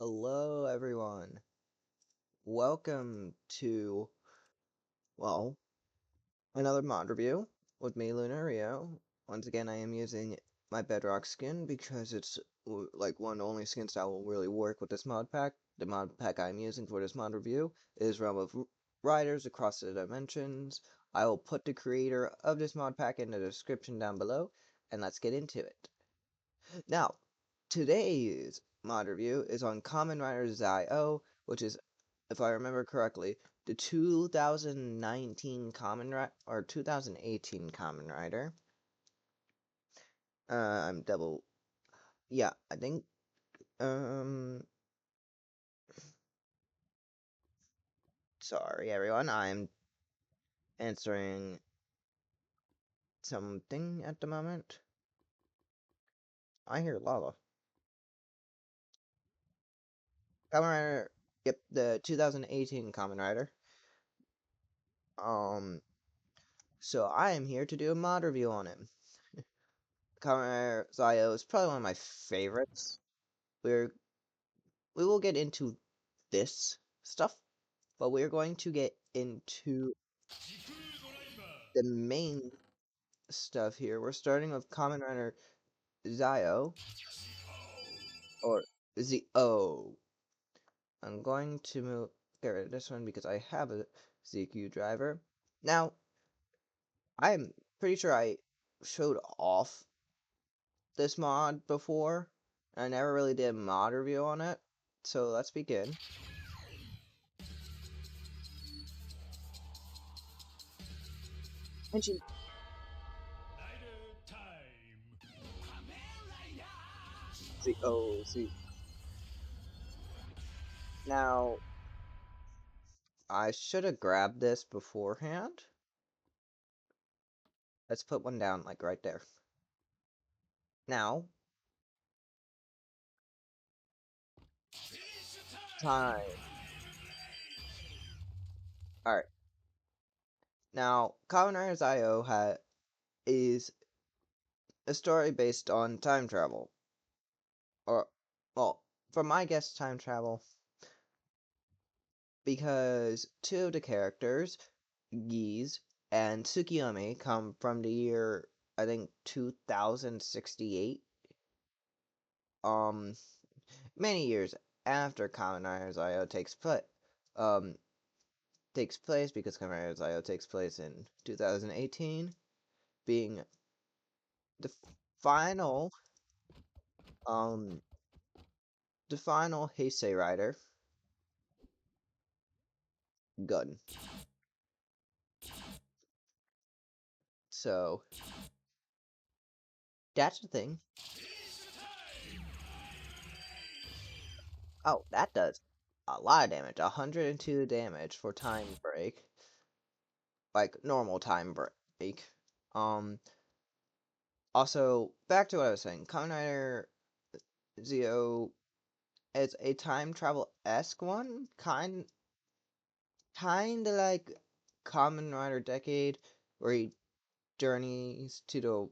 Hello, everyone. Welcome to, well, another mod review with me, Lunario. Once again, I am using my Bedrock skin because it's like one of the only skins that will really work with this mod pack. The mod pack I'm using for this mod review is Realm of Riders Across the Dimensions. I will put the creator of this mod pack in the description down below, and let's get into it. Now, today's mod review is on Kamen Rider Zio, which is, if I remember correctly, the 2019 Kamen Rider or 2018 Kamen Rider. I'm double. Yeah, I think. Sorry, everyone. I'm answering something at the moment. I hear lava. Kamen Rider. Yep, the 2018 Kamen Rider. So I am here to do a mod review on him. Kamen Rider Zio is probably one of my favorites. We're we will get into this stuff, but we're going to get into the main stuff here. We're starting with Kamen Rider Zio, or Z-O. I'm going to get rid of this one because I have a ZQ driver. Now, I'm pretty sure I showed off this mod before. I never really did a mod review on it, so let's begin. And Z-O, Z. Now, I should have grabbed this beforehand. Let's put one down, like, right there. Now, time. Alright. Now, Kamen Rider IO is a story based on time travel. Or, well, from my guess, time travel. Because two of the characters, Giz and Tsukiyomi, come from the year, I think, 2068. Many years after Kamen Rider IO takes place because Kamen Rider Zio takes place in 2018, being the final um Heisei Rider gun. So that's the thing. Oh, that does a lot of damage. 102 damage for time break. Like normal time break. Um Also, back to what I was saying, Kamen Rider Zio is a time travel-esque one, kinda like Kamen Rider Decade, where he journeys to the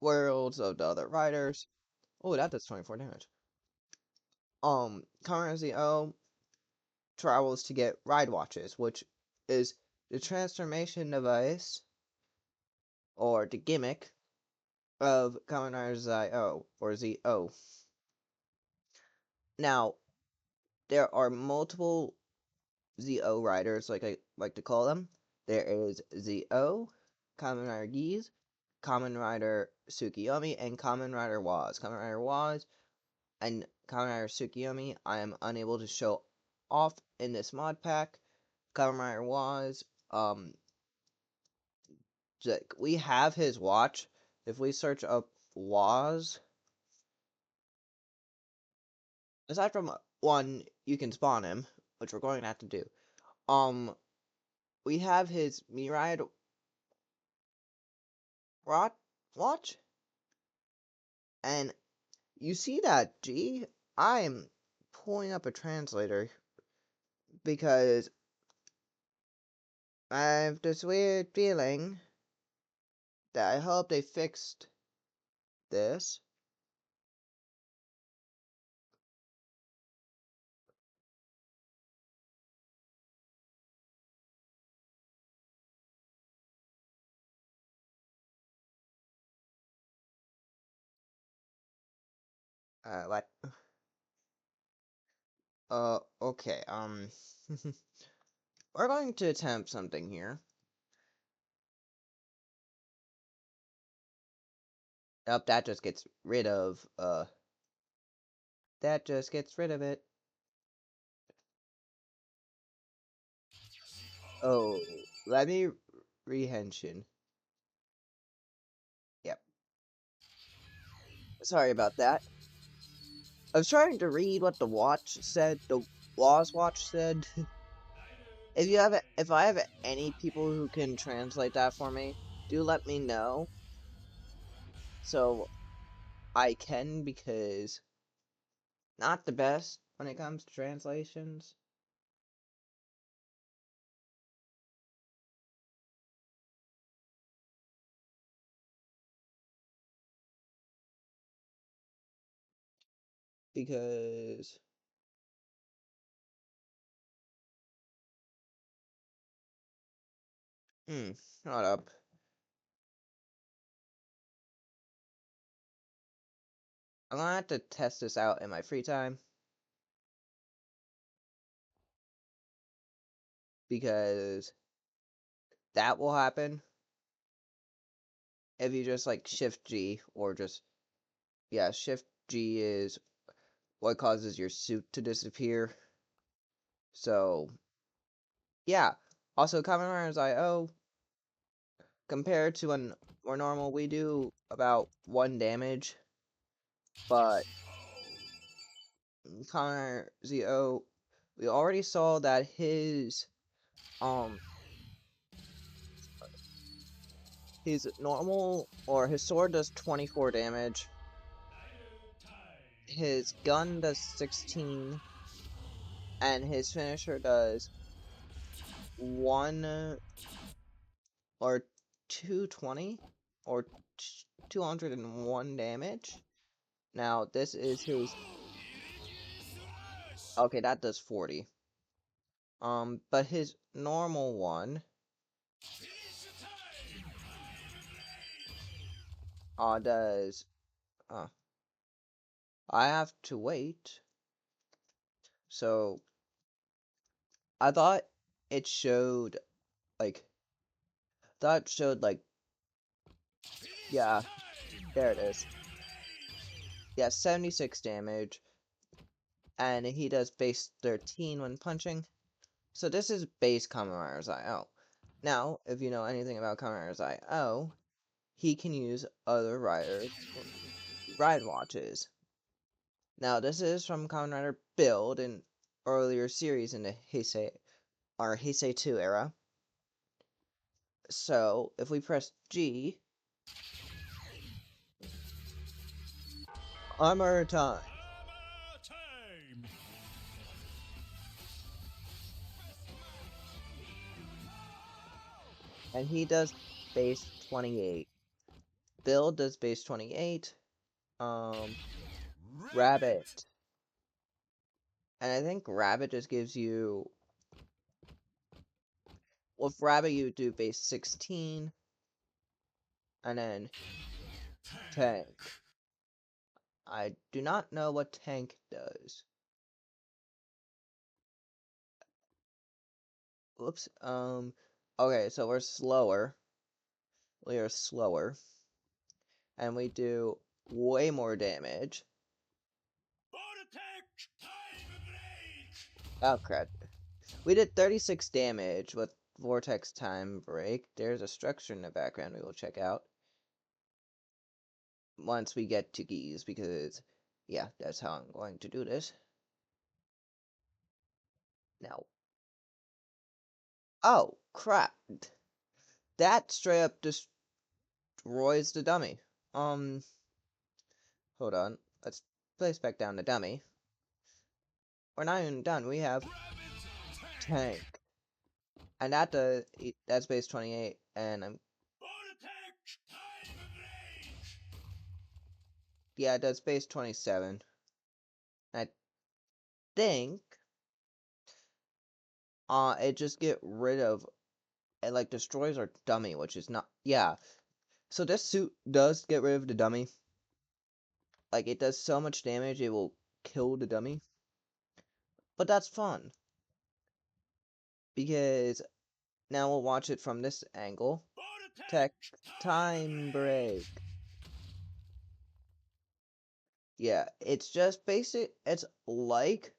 worlds of the other riders. Oh, that does 24 damage. Kamen Rider Zio travels to get ride watches, which is the transformation device or the gimmick of Kamen Rider Zio or ZO. Now, there are multiple ZO riders, like I like to call them. There is ZO, Kamen Rider Giz, Kamen Rider Tsukiyomi, and Kamen Rider Waz. Kamen Rider Waz and Kamen Rider Tsukiyomi I am unable to show off in this mod pack. Kamen Rider Waz, we have his watch. If we search up Waz, aside from one, you can spawn him, which we're going to have to do. We have his Mirai watch, and you see that, G? I am pulling up a translator because I have this weird feeling that I hope they fixed this. What? Okay, we're going to attempt something here. Up, that just gets rid of it. Oh, let me rehension. Yep. Sorry about that. I was trying to read what the Waz watch said. If I have any people who can translate that for me, do let me know so I can, because not the best when it comes to translations. Because hold up. I'm gonna have to test this out in my free time, because that will happen if you just like Shift G, or just, yeah, Shift G is what causes your suit to disappear. So yeah. Also, Kamen Riders IO, compared to when we're normal, we do about 1 damage, but Kamen Rider ZO, we already saw that um his normal, or his sword, does 24 damage. His gun does 16, and his finisher does 1 or 220 or 201 damage. Now, this is his. Okay, that does 40. But his normal one does. Uh, I have to wait. So I thought it showed like yeah, there it is. Yeah, 76 damage, and he does base 13 when punching. So this is base Kamen Rider's IO. Now, if you know anything about Kamen Rider's IO, he can use other riders' ride watches. Now, this is from Kamen Rider Build, an earlier series in the Heisei 2 era. So, if we press G, armor time, and he does base 28. Build does base 28. Rabbit, and I think Rabbit just gives you. With Rabbit, you do base 16, and then Tank. I do not know what Tank does. Whoops. Okay, so we're slower. We are slower. And we do way more damage. Oh, crap. We did 36 damage with Vortex Time Break. There's a structure in the background we will check out once we get to Geese, because, yeah, that's how I'm going to do this. Now. Oh, crap. That straight up destroys the dummy. Hold on. Let's place back down the dummy. We're not even done. We have Tank. And that's base 28, and yeah, it does base 27. I think it just get rid of, it like destroys our dummy, which is not, yeah. So this suit does get rid of the dummy, Like, it does so much damage, it will kill the dummy. But that's fun. Because now we'll watch it from this angle. Tech time break. Yeah, it's just basic. It's like,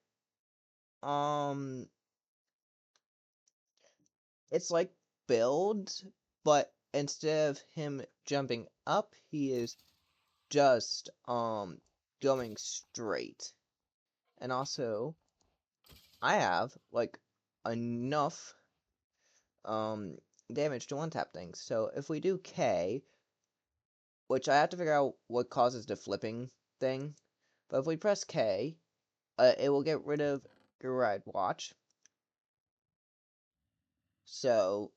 um, it's like builds, but instead of him jumping up, he is just, going straight. And also, I have, like, enough, damage to one-tap things. So if we do K, which I have to figure out what causes the flipping thing, but if we press K, it will get rid of your ride watch. So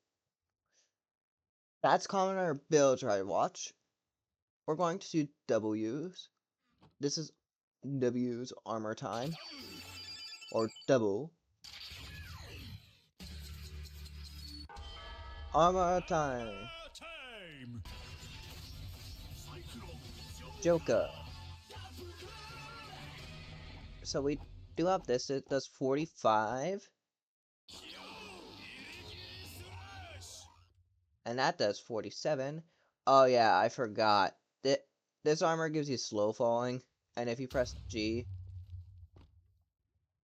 that's common our build ride watch. We're going to do W's. This is W's armor time, or double armor time. Joker. So we do have this. It does 45. And that does 47. Oh yeah, I forgot. This armor gives you slow falling. And if you press G,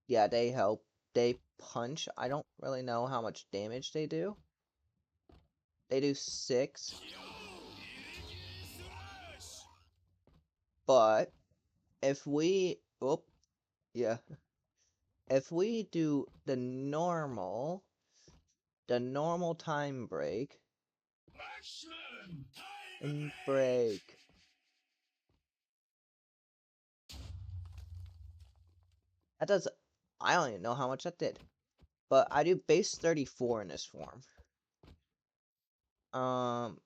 yeah, they help. They punch. I don't really know how much damage they do. They do 6. But if we... Oh, yeah. If we do the normal time break, and break, that does, I don't even know how much that did, but I do base 34 in this form. I'm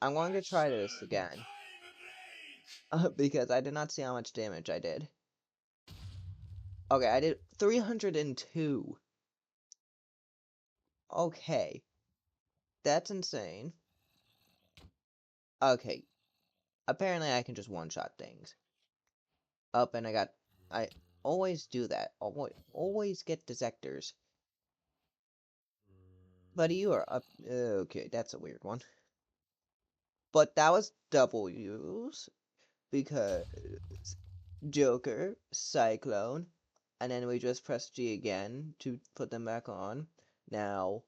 going to try this again, because I did not see how much damage I did. Okay, I did 302. Okay, that's insane. Okay, apparently I can just one-shot things. Up, and I always do that. Always get dissectors. Buddy, you are up. Okay, that's a weird one. But that was W's, because Joker, Cyclone, and then we just press G again to put them back on. Now,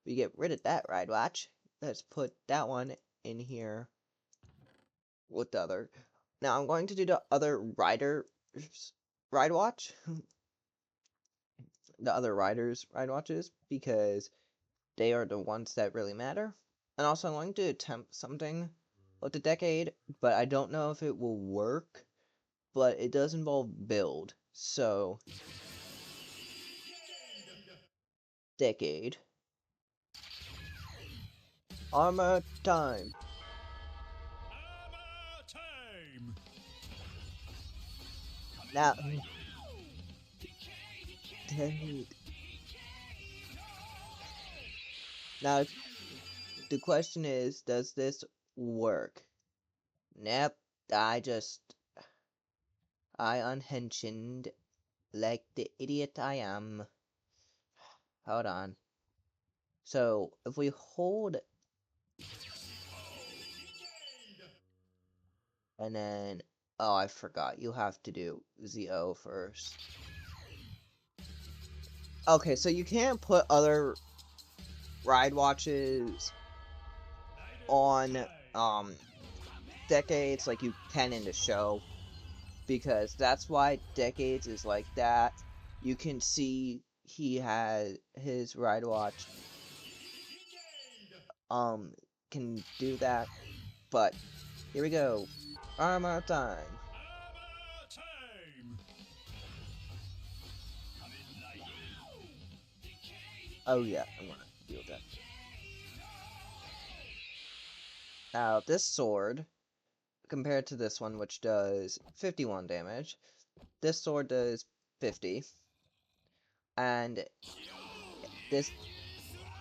we get rid of that ride watch. Let's put that one in here with the other. Now, I'm going to do the other ride watch. The other riders' ride watches, because they are the ones that really matter. And also, I'm going to attempt something with the decade, but I don't know if it will work. But it does involve build. So, decade. Armor time. Now, decade. Now, the question is, does this work? Nope. I unhinged like the idiot I am. Hold on. So, if we hold, and then, oh, I forgot. You have to do ZO first. Okay, so you can't put other ride watches on, decades like you can in the show, because that's why decades is like that. You can see he had his ride watch can do that. But here we go. Armor time. Oh yeah, I'm gonna deal with that. Now this sword, compared to this one, which does 51 damage, this sword does 50. And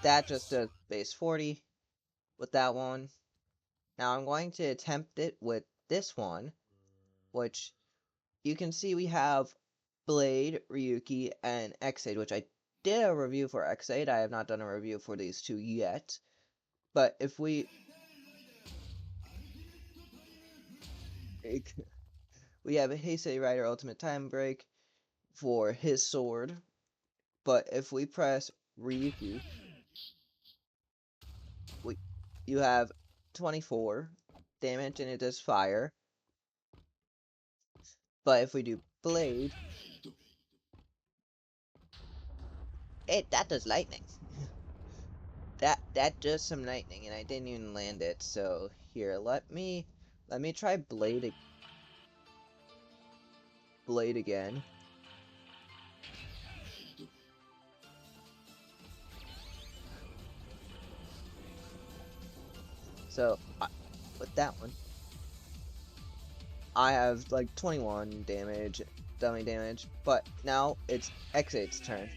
that just does base 40 with that one. Now I'm going to attempt it with this one, which you can see we have Blade, Ryuki, and X8, which I did a review for X8. I have not done a review for these two yet. But if we have a Heisei Rider Ultimate Time Break for his sword, but if we press Ryuki, we you have 24 damage and it does fire. But if we do Blade, that does lightning. That does some lightning, and I didn't even land it. So here, let me try Blade again. So with that one, I have like 21 damage, dummy damage. But now it's X8's turn.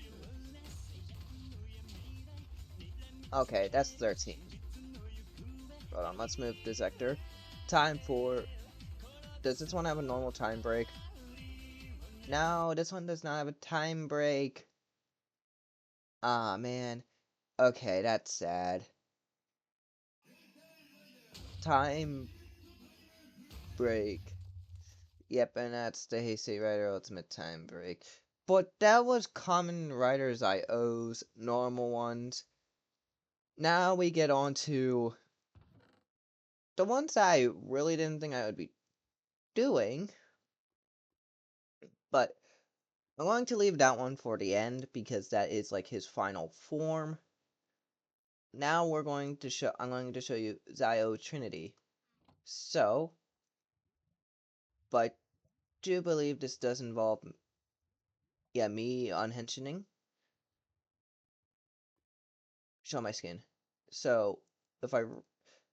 Okay, that's 13. Hold on, let's move this vector. Time for. Does this one have a normal time break? No, this one does not have a time break. Ah, man. Okay, that's sad. Time break. Yep, and that's the Heisei Rider Ultimate Time Break. But that was Kamen Riders IO's normal ones. Now we get on to the ones I really didn't think I would be doing. But I'm going to leave that one for the end because that is like his final form. Now I'm going to show you Zio Trinity. So, but do believe this does involve me unhensioning. Show my skin. So if I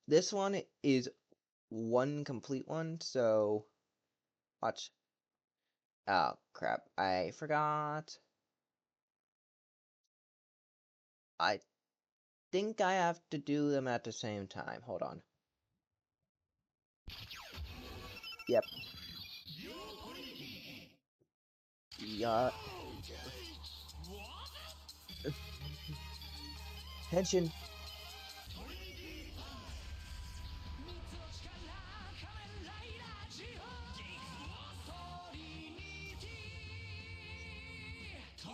this one is one complete one, so watch. Oh crap, I forgot. I think I have to do them at the same time. Hold on. Yep. Yeah. Henshin.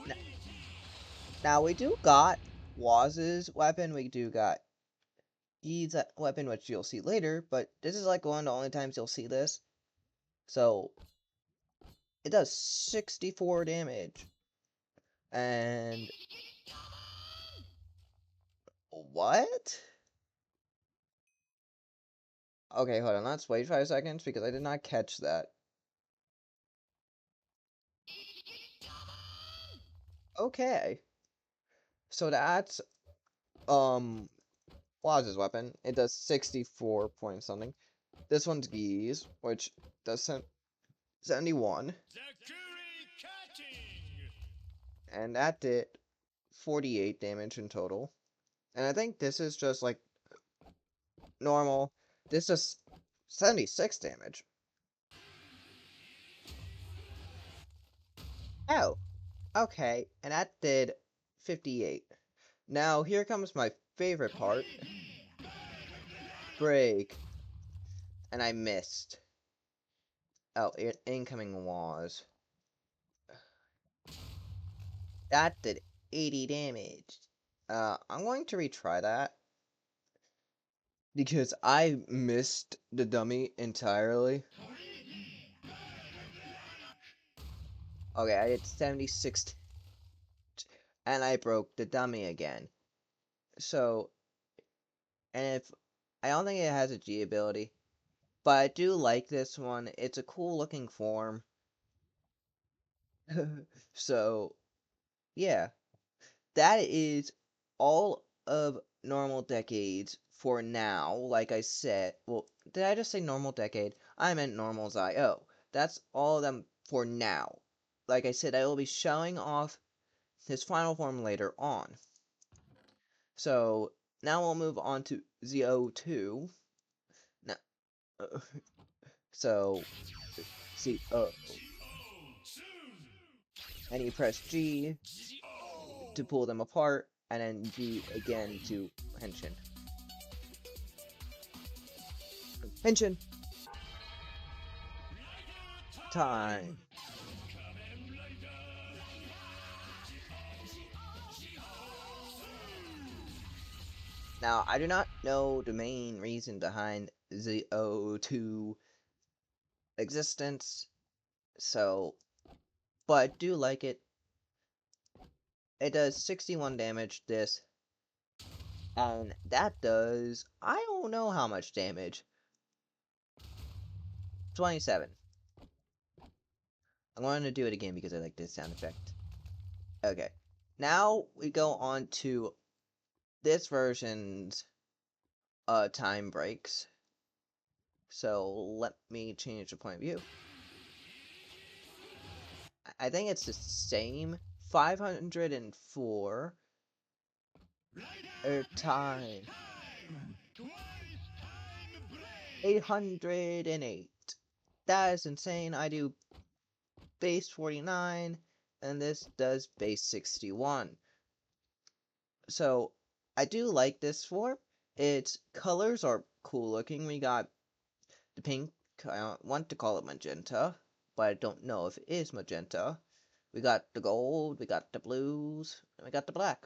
N- Now we do got Waz's weapon. We do got Yi's weapon, which you'll see later. But this is like one of the only times you'll see this. So it does 64 damage. And what? Okay, hold on. Let's wait 5 seconds because I did not catch that. Okay. So that's Waz's weapon. It does 64 point something. This one's Geese, which does 71. And that did 48 damage in total. And I think this is just like normal. This is 76 damage. Oh, okay. And that did 58. Now, here comes my favorite part. Break. And I missed. Oh, incoming was. That did 80 damage. I'm going to retry that. Because I missed the dummy entirely. Okay, I did 76 and I broke the dummy again. So, and if I don't think it has a G ability, but I do like this one. It's a cool looking form. So, yeah, that is all of normal decades for now. Like I said, well, did I just say normal decade? I meant normals IO. That's all of them for now. Like I said, I will be showing off his final form later on. So now we'll move on to ZO2. Now, so see, and you press G to pull them apart, and then G again to henshin. Henshin! Time! Now, I do not know the main reason behind the O2 existence, so, but I do like it. It does 61 damage, this, and that does, I don't know how much damage. 27. I'm going to do it again because I like this sound effect. Okay. Now we go on to this version's time breaks. So let me change the point of view. I think it's the same. 504 time. 808. That is insane. I do base 49, and this does base 61. So I do like this form. Its colors are cool looking. We got the pink, I want to call it magenta, but I don't know if it is magenta. We got the gold, we got the blues, and we got the black.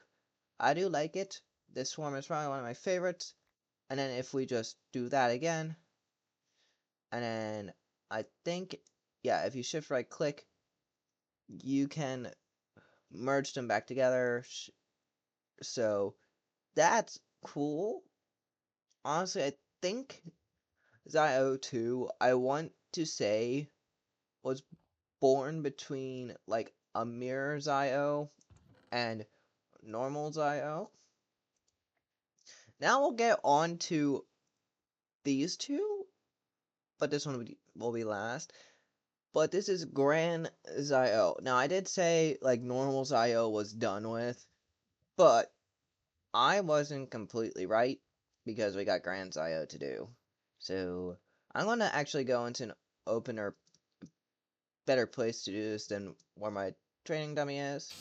I do like it. This form is probably one of my favorites. And then if we just do that again, and then I think, yeah, if you shift right click, you can merge them back together. So that's cool. Honestly, I think Zio 2, I want to say, was born between like a mirror Zio and normal Zio. Now we'll get on to these two, but this one will be last. But this is Grand Zio. Now I did say like normal Zio was done with, but I wasn't completely right because we got Grand Zio to do. So I'm gonna actually go into an opener better place to do this than where my training dummy is.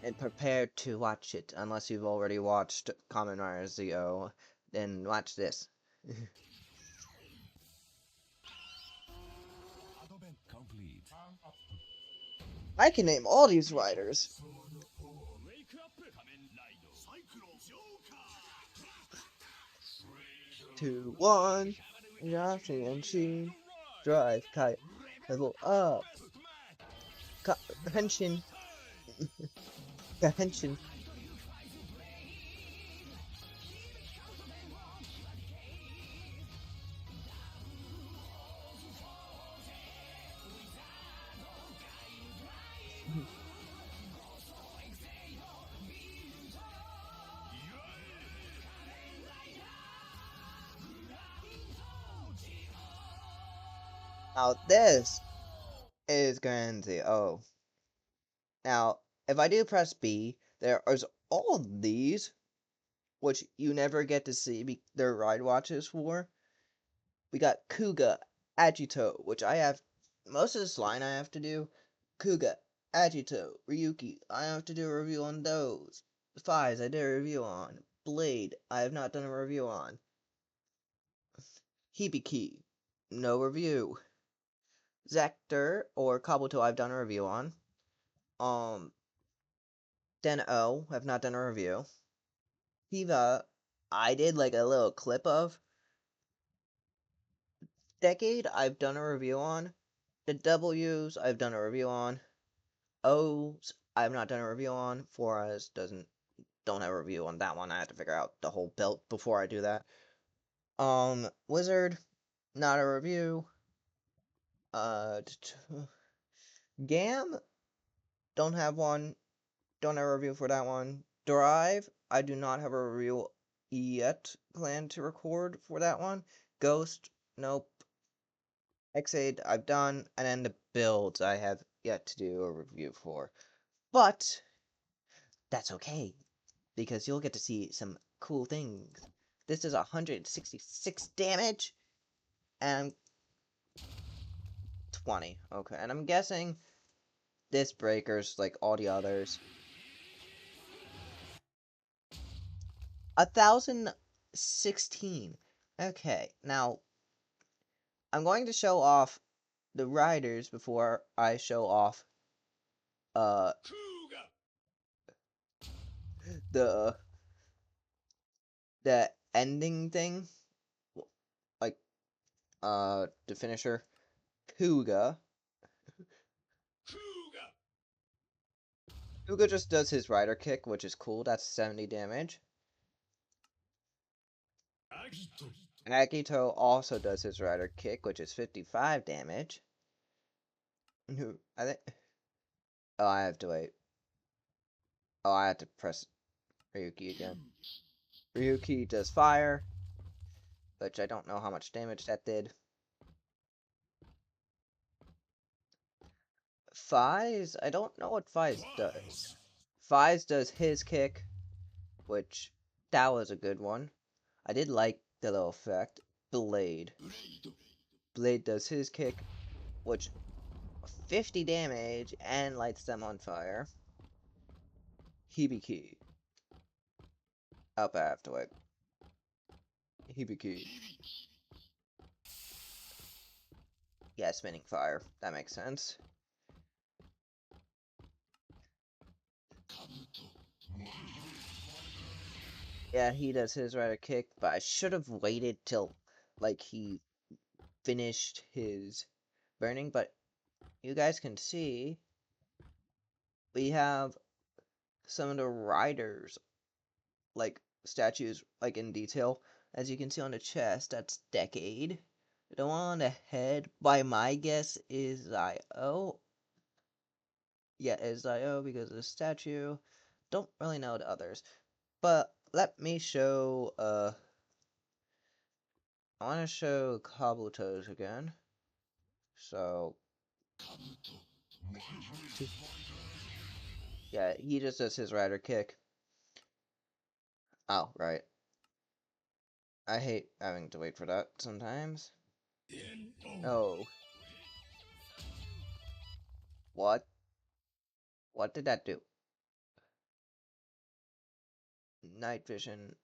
And prepare to watch it, unless you've already watched Kamen Rider Zio, then watch this. I can name all these riders. 2, 1, Yoshi and Sheen, drive, kite, level up, Henshin, Henshin. Now this is Grand Zio. Now, if I do press B, there is all of these, which you never get to see their ride watches for. We got Kuga, Agito, which I have, most of this line I have to do. Kuga, Agito, Ryuki, I have to do a review on those. Fives, I did a review on. Blade, I have not done a review on. Hibiki, no review. Zector, or Kabuto, I've done a review on. Den-O, have not done a review. Hiva, I did like a little clip of. Decade, I've done a review on. The W's, I've done a review on. O's, I have not done a review on. 4's don't have a review on that one. I have to figure out the whole belt before I do that. Wizard, not a review. Gam, don't have one. Don't have a review for that one. Drive, I do not have a review yet planned to record for that one. Ghost, nope. X8, I've done. And then the builds, I have yet to do a review for. But that's okay, because you'll get to see some cool things. This is 166 damage, and 20. Okay, and I'm guessing this breaker's like all the others. 1,016. Okay, now I'm going to show off the riders before I show off the the ending thing, like the finisher. Kuga. Kuga just does his rider kick, which is cool. That's 70 damage. Agito also does his rider kick, which is 55 damage. I think. Oh, I have to wait. Oh, I have to press Ryuki again. Ryuki does fire, which I don't know how much damage that did. Fies? I don't know what Fies does. Fies does his kick, which that was a good one. I did like the little effect. Blade. Blade does his kick, which 50 damage and lights them on fire. Hibiki. Up after it. Hibiki. Yeah, spinning fire. That makes sense. Yeah, he does his rider kick, but I should have waited till, like, he finished his burning, but you guys can see we have some of the riders, like, statues, like, in detail. As you can see on the chest, that's Decade. The one on the head, by my guess, is Zio. Yeah, is Zio because of the statue. Don't really know the others. But let me show, I want to show Kabuto's again. So, yeah, he just does his rider kick. Oh, right. I hate having to wait for that sometimes. Oh. What? What did that do? Night vision.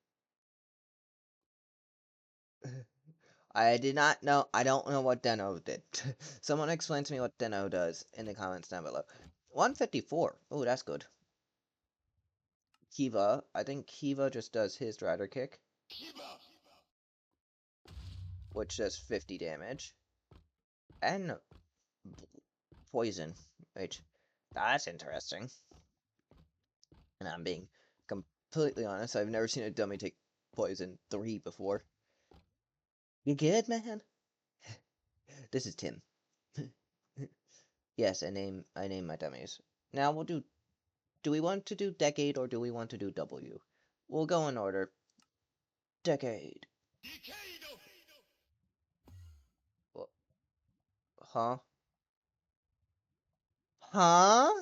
I did not know. I don't know what Deno did. Someone explain to me what Deno does in the comments down below. 154. Oh, that's good. Kiva. I think Kiva just does his rider kick, which does 50 damage. And poison, which that's interesting. And I'm being completely honest, I've never seen a dummy take poison 3 before. You good, man? This is Tim. Yes, I name my dummies. Now we'll do we want to do Decade or do we want to do W? We'll go in order. Decade. Well, huh? Huh?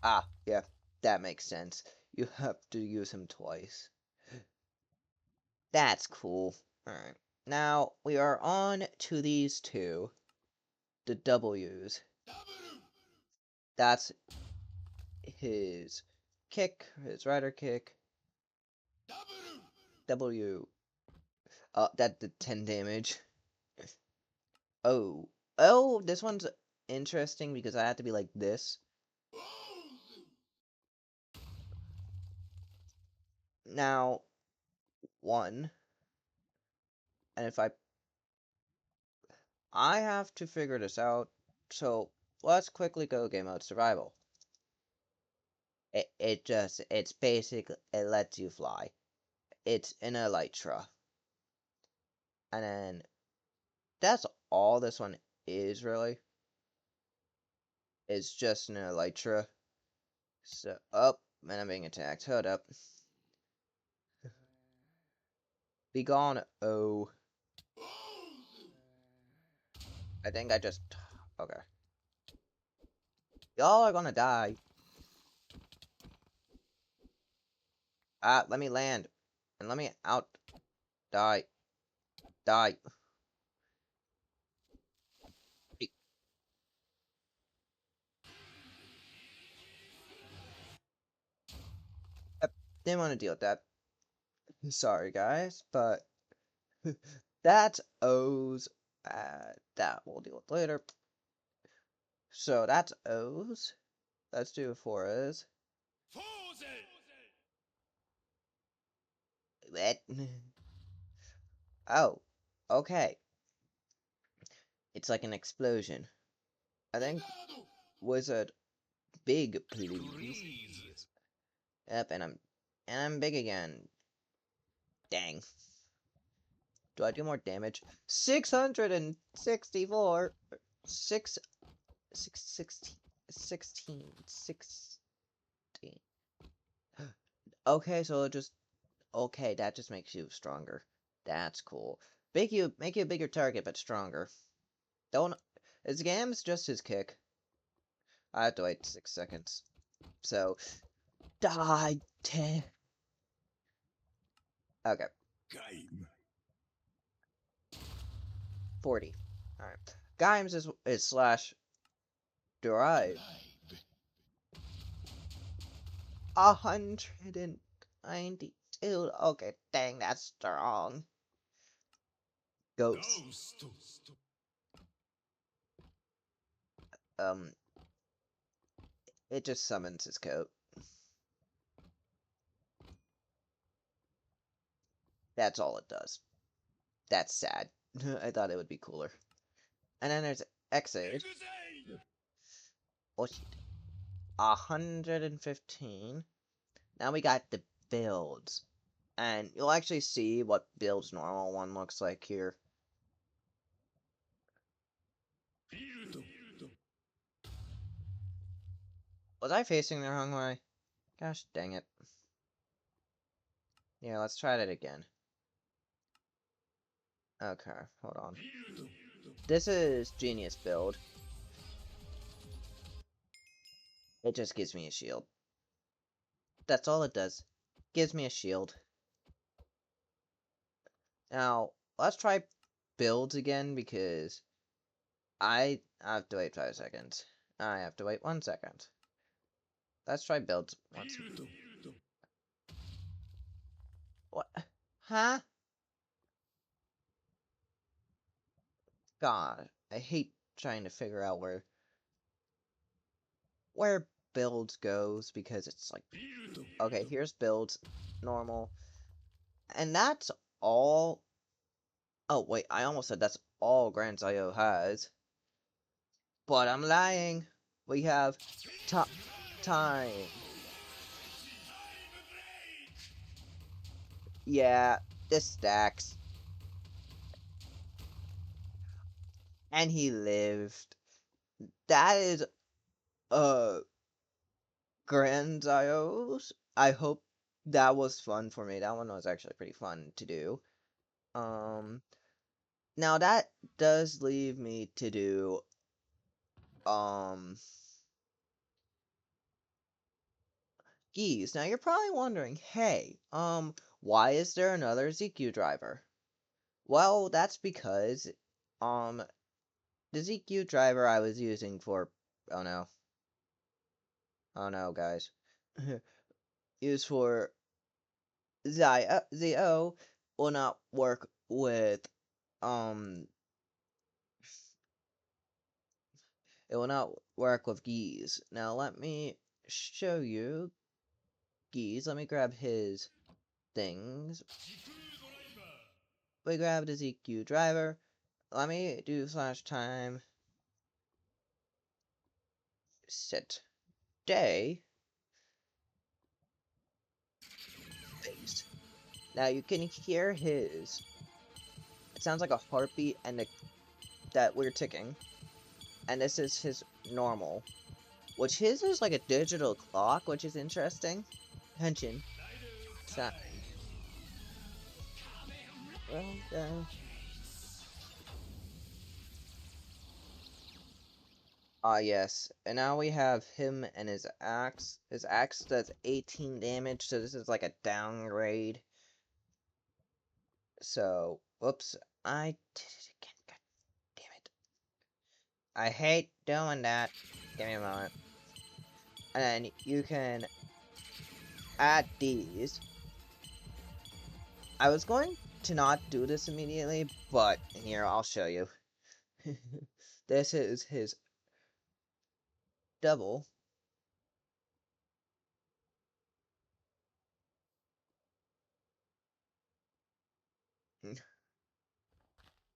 Ah, yeah, that makes sense. You have to use him twice. That's cool. Alright. Now, we are on to these two. The W's. That's his kick, his rider kick. W. That did 10 damage. Oh. Oh, this one's interesting because I have to be like this. Now, 1. And if I have to figure this out. So, let's quickly go game mode survival. It's basic, it lets you fly. It's an elytra. And then, that's all this one is, really. It's just an elytra. So, oh, man, I'm being attacked. Hold up. Be gone. Oh. I think I just... Okay. Y'all are gonna die. Ah, let me land. And let me out. Die. Die. Yep, didn't want to deal with that. Sorry, guys, but that's O's. That we'll deal with later. So that's O's. Let's do 4's. What? Oh, okay. It's like an explosion. I think wizard big, please. Yep, and I'm big again. Dang. Do I do more damage? 664. 6 6 16 16. Okay, so it just okay, that just makes you stronger. That's cool. Make you a bigger target but stronger. Don't his game's just his kick. I have to wait 6 seconds. So die 10. Okay. 40. Alright. Gimes is slash derived. 192. Okay, dang, that's strong. Ghost. Um, it just summons his coat. That's all it does. That's sad. I thought it would be cooler. And then there's X-Aid. Oh shit. 115. Now we got the builds. And you'll actually see what build's normal one looks like here. Was I facing the wrong way? Gosh dang it. Yeah, let's try that again. Okay, hold on. This is Genius build. It just gives me a shield. That's all it does. Gives me a shield. Now, let's try builds again because I have to wait 5 seconds. I have to wait 1 second. Let's try builds once. What? Huh? God, I hate trying to figure out where builds goes because it's like, okay, here's builds, normal, and that's all. Oh wait, I almost said that's all Grand Zio has, but I'm lying. We have time. Yeah, this stacks, and he lived. That is Grand Zios. I hope that was fun for me. That one was actually pretty fun to do. Um, Now that does leave me to do um Geese. Now you're probably wondering, hey, why is there another ZQ driver? Well, that's because um the ZQ driver I was using for oh no. Oh no, guys. Used for ZO will not work with um it will not work with Geese. Now let me show you Geese. Let me grab his things. We grab the ZQ driver. Let me do slash time set day face. Now you can hear his. It sounds like a heartbeat and that weird ticking. And this is his normal, which his is like a digital clock, which is interesting. Attention. Time. Well, yes. And now we have him and his axe. His axe does 18 damage, so this is like a downgrade. So, whoops, I did it again. God damn it. I hate doing that. Give me a moment. And then you can add these. I was going to not do this immediately, but here, I'll show you. This is his double.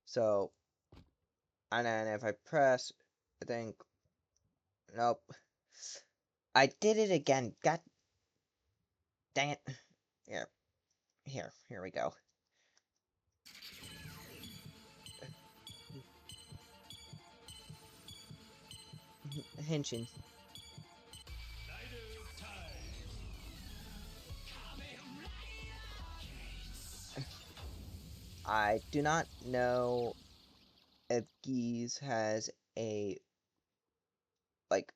So, and then if I press, I think, nope. I did it again. God dang it. Here we go. Henshin. I do not know if Geese has a, like,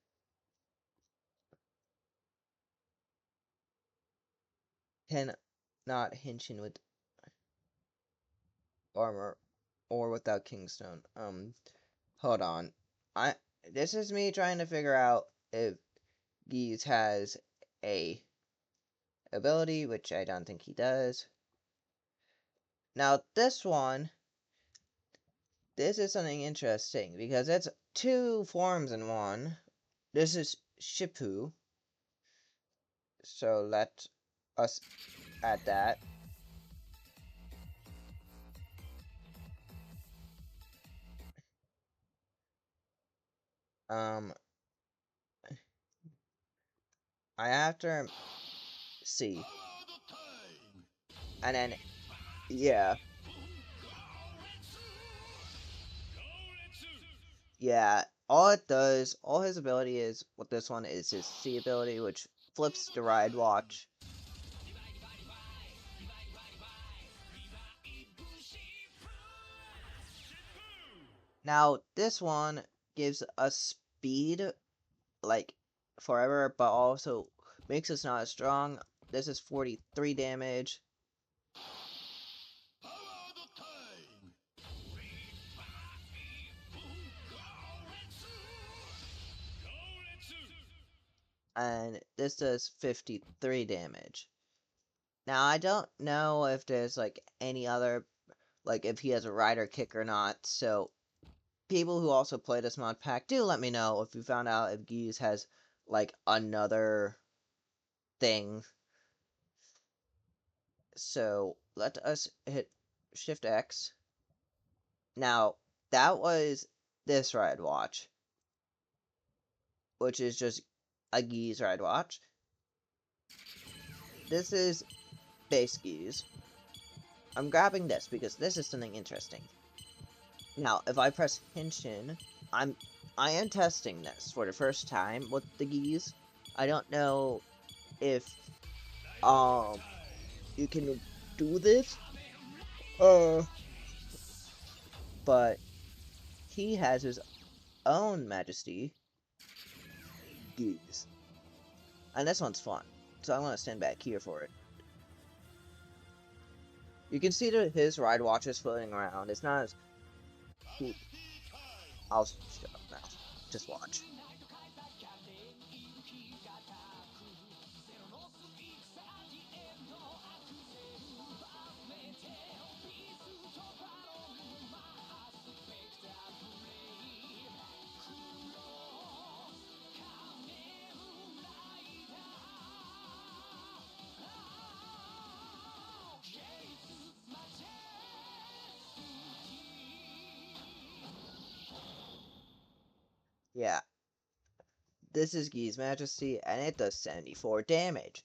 cannot Henshin with armor or without Kingstone. Hold on. I This is me trying to figure out if Geese has a ability, which I don't think he does. Now this is something interesting because it's two forms in one. This is Shippu, so let us add that. Um, I have to see, and then yeah, yeah. All his ability is with this one is his C ability, which flips the ride watch. Now this one gives us speed like forever, but also makes us not as strong. This is 43 damage. And this does 53 damage. Now I don't know if there's like any other, like if he has a rider kick or not, so people who also play this mod pack, do let me know if you found out if Geese has like another thing. So let us hit Shift X. Now that was this ride watch, which is just a Geese ride watch. This is base Geese. I'm grabbing this because this is something interesting. Now, if I press Henshin, I am testing this for the first time with the Geese. I don't know if you can do this. But he has his own Majesty Geese. And this one's fun. So I'm gonna stand back here for it. You can see that his ride watches floating around. It's not as cool. I'll shut up now. Just watch. Yeah, this is Gee's Majesty, and it does 74 damage.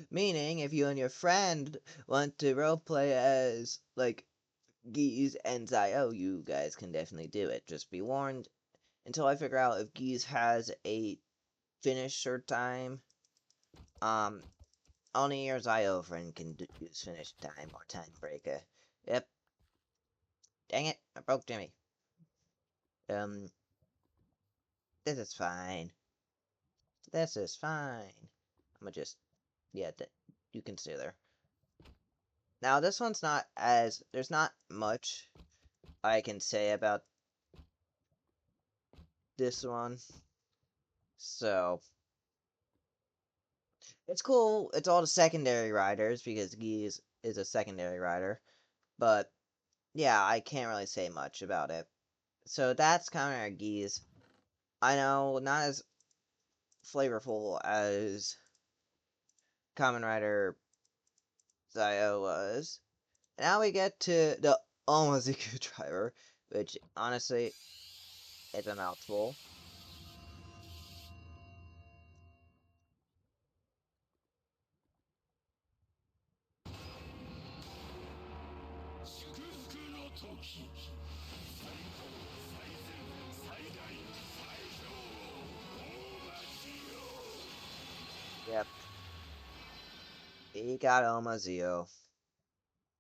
Meaning, if you and your friend want to roleplay as, like, Geese and Zio, you guys can definitely do it. Just be warned, until I figure out if Geese has a finisher time, only your Zio friend can use finish time or time breaker. Yep. Dang it, I broke Jimmy. Um, this is fine. This is fine. I'm gonna just, yeah, you can stay there. Now this one's not as there's not much I can say about this one. So it's cool. It's all the secondary riders because Geese is a secondary rider. But yeah, I can't really say much about it. So that's Kamen Rider Geese. I know not as flavorful as Kamen Rider Zio was. Now we get to the Omazuku driver, which honestly is a mouthful. Yep, he got Omazeo.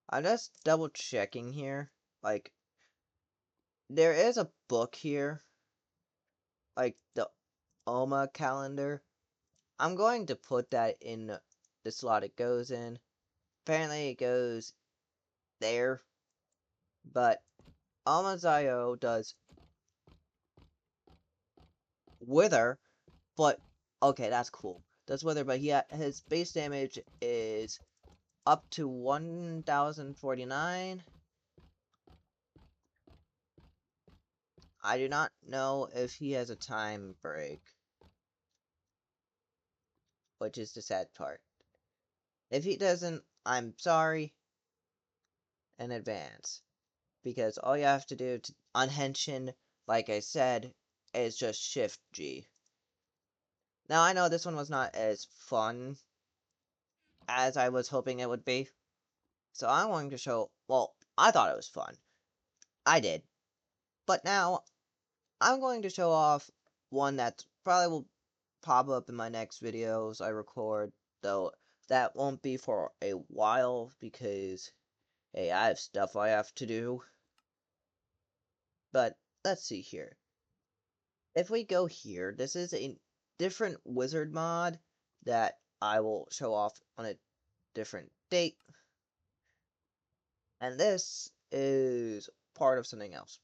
I'm just double checking here. Like, there is a book here, like the Oma calendar. I'm going to put that in the slot it goes in. Apparently, it goes there, but Omazeo does Wither, but okay, that's cool. Does Wither, but his base damage is up to 1049. I do not know if he has a time break, which is the sad part. If he doesn't, I'm sorry in advance. Because all you have to do to unhenshin, like I said, is just Shift G. Now I know this one was not as fun as I was hoping it would be. So I'm going to show, well, I thought it was fun. I did. But now I'm going to show off one that probably will pop up in my next videos I record, though that won't be for a while because, hey, I have stuff I have to do. But let's see here. If we go here, this is a different wizard mod that I will show off on a different date. And this is part of something else.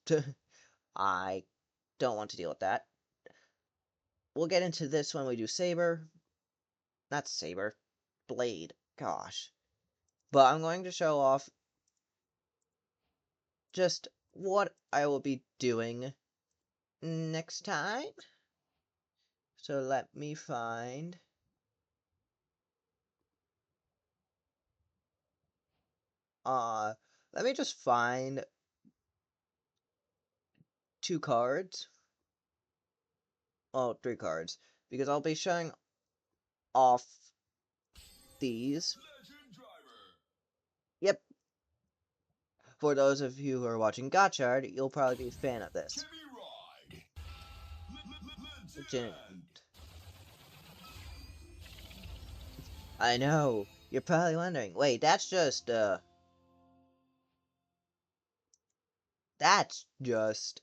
I don't want to deal with that. We'll get into this when we do Saber. Not Saber. Blade. Gosh. But I'm going to show off just what I will be doing next time. So let me find... let me just find 2 cards. Oh, 3 cards. Because I'll be showing off these. Yep. For those of you who are watching Gotchard, you'll probably be a fan of this. Legend. I know. You're probably wondering, wait, that's just, that's just,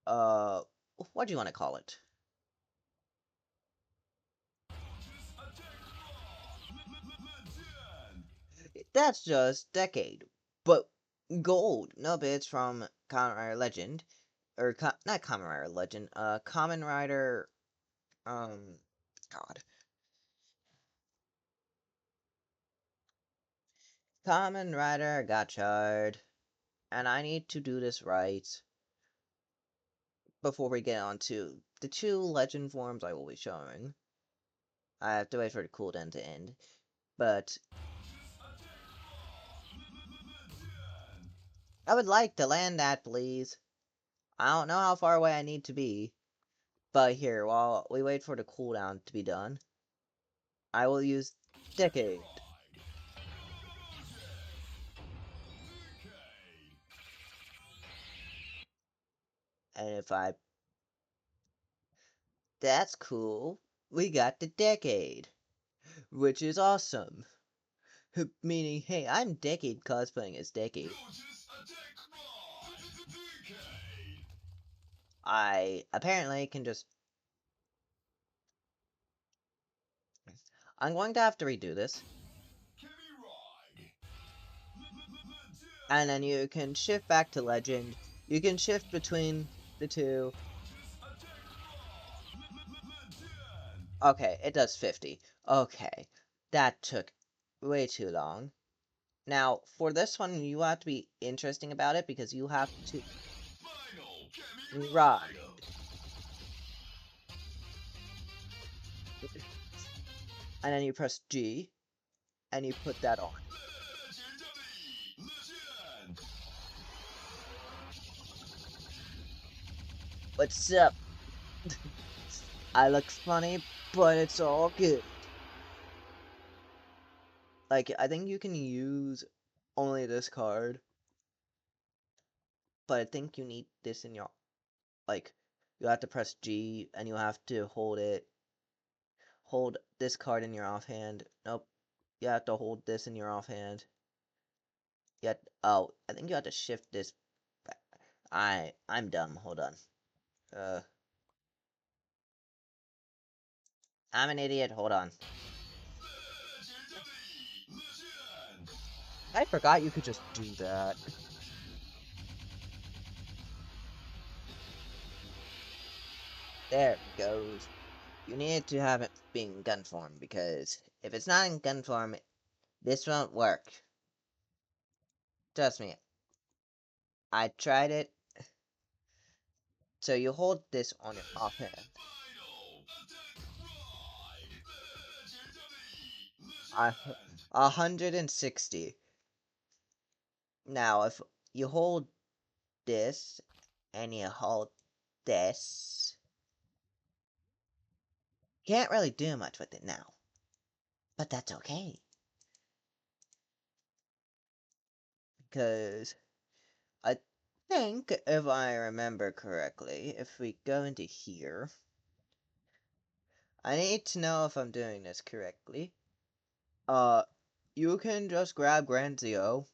uh, what do you want to call it? That's just Decade. But gold. No, but it's from Kamen Rider Legend. Or, not Kamen Rider Legend, Kamen Rider, God. Kamen Rider Gotchard. And I need to do this right before we get on to the 2 legend forms I will be showing. I have to wait for the cooldown to end. But I would like to land that, please. I don't know how far away I need to be. But here, while we wait for the cooldown to be done, I will use Decade. And if I... That's cool. We got the Decade. Which is awesome. Meaning, hey, I'm Decade cosplaying as Decade. I apparently can just... I'm going to have to redo this. and then you can shift back to legend. You can shift between the two. Okay, it does 50. Okay, that took way too long. Now, for this one, you have to be interesting about it because you have to ride. And then you press G, and you put that on. What's up? I look funny, but it's all good. Like, I think you can use only this card, but I think you need this in your, like, you have to press G, and you have to hold this card in your offhand. Nope, you have to hold this in your offhand. Yet, oh, I think you have to shift this back. I'm dumb, hold on. Uh, I'm an idiot, hold on. I forgot you could just do that. There it goes. You need to have it being gun form, because if it's not in gun form, this won't work. Trust me. I tried it. So you hold this on your offhand. 160. Now, if you hold this, and you hold this, can't really do much with it now. But that's okay. Because I think, if I remember correctly, if we go into here, I need to know if I'm doing this correctly. You can just grab Granzio,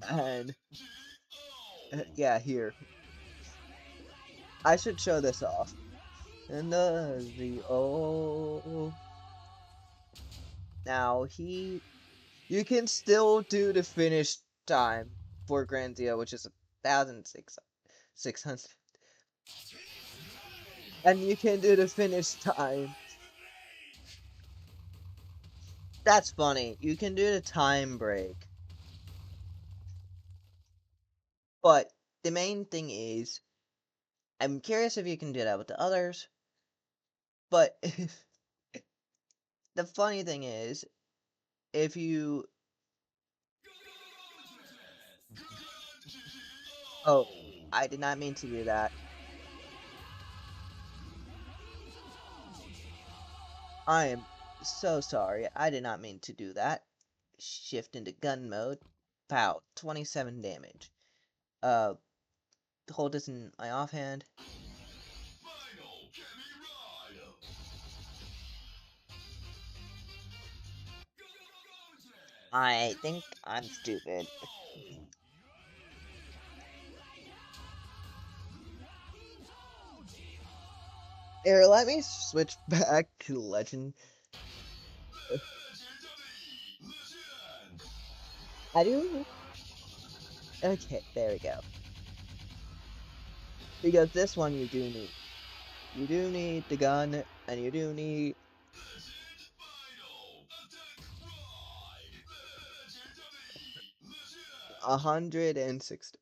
and, yeah, here. I should show this off. And the now you can still do the finish time for Granzio, which is 1,600, and you can do the finish time. That's funny. You can do the time break. But the main thing is, I'm curious if you can do that with the others. But the funny thing is, if you... Oh, I did not mean to do that. I am so sorry. I did not mean to do that. Shift into gun mode. Pow, 27 damage. Hold this in my offhand. I think I'm stupid. Here, let me switch back to Legend. I do... Okay, there we go. Because this one you do need. You do need the gun, and you do need 160.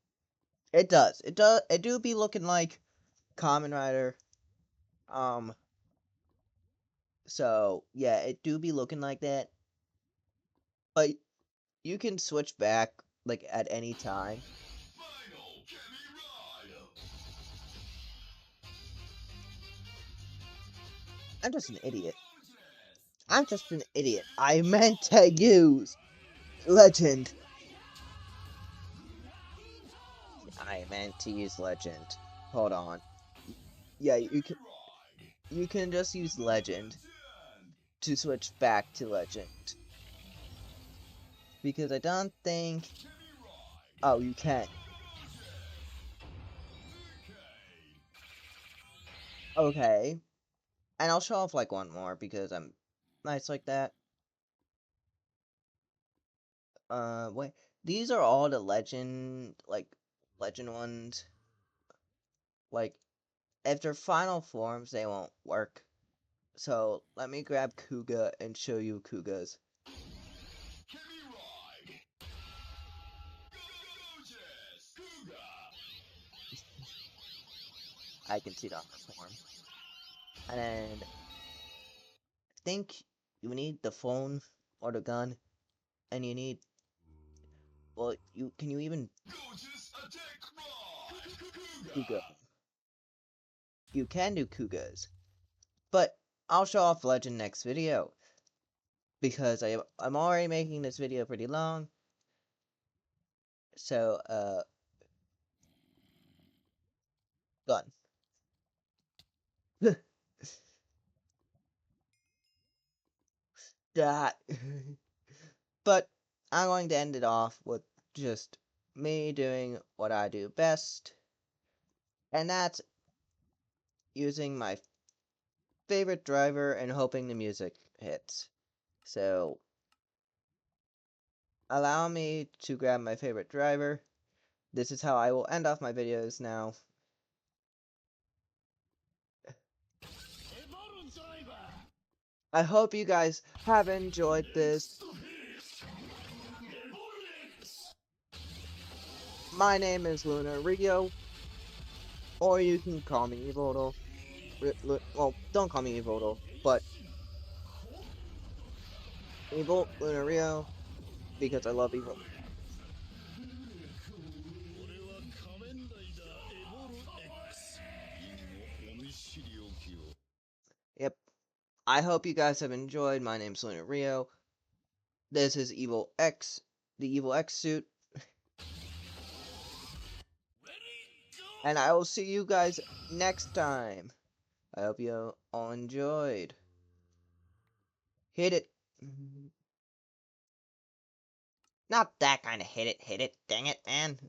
It does. It does. It do be looking like Kamen Rider. So yeah, it do be looking like that. But you can switch back like at any time. I'm just an idiot. I'm just an idiot. I meant to use Legend. I meant to use Legend. Hold on. Yeah, you can just use Legend to switch back to Legend. Because I don't think... Oh, you can. Okay. And I'll show off like one more because I'm nice like that. Wait. These are all the legend ones. Like, if they're final forms, they won't work. So, let me grab Kuga and show you Kugas. I can see it on the form. And then, I think you need the phone or the gun, and you need, well, can you even Kuga? You can do Kugas, but I'll show off Legend next video, because I'm already making this video pretty long, so, gun. That. But I'm going to end it off with just me doing what I do best, and that's using my favorite driver and hoping the music hits. So, allow me to grab my favorite driver. This is how I will end off my videos now. I hope you guys have enjoyed this. My name is Luna Rio, or you can call me Evodo. Well, don't call me Evodo, but Evil Luna Rio, because I love Evil. Yep. I hope you guys have enjoyed. My name's Luna Rio. This is Evil X, the Evil X suit. And I will see you guys next time. I hope you all enjoyed. Hit it. Not that kind of hit it, dang it, man.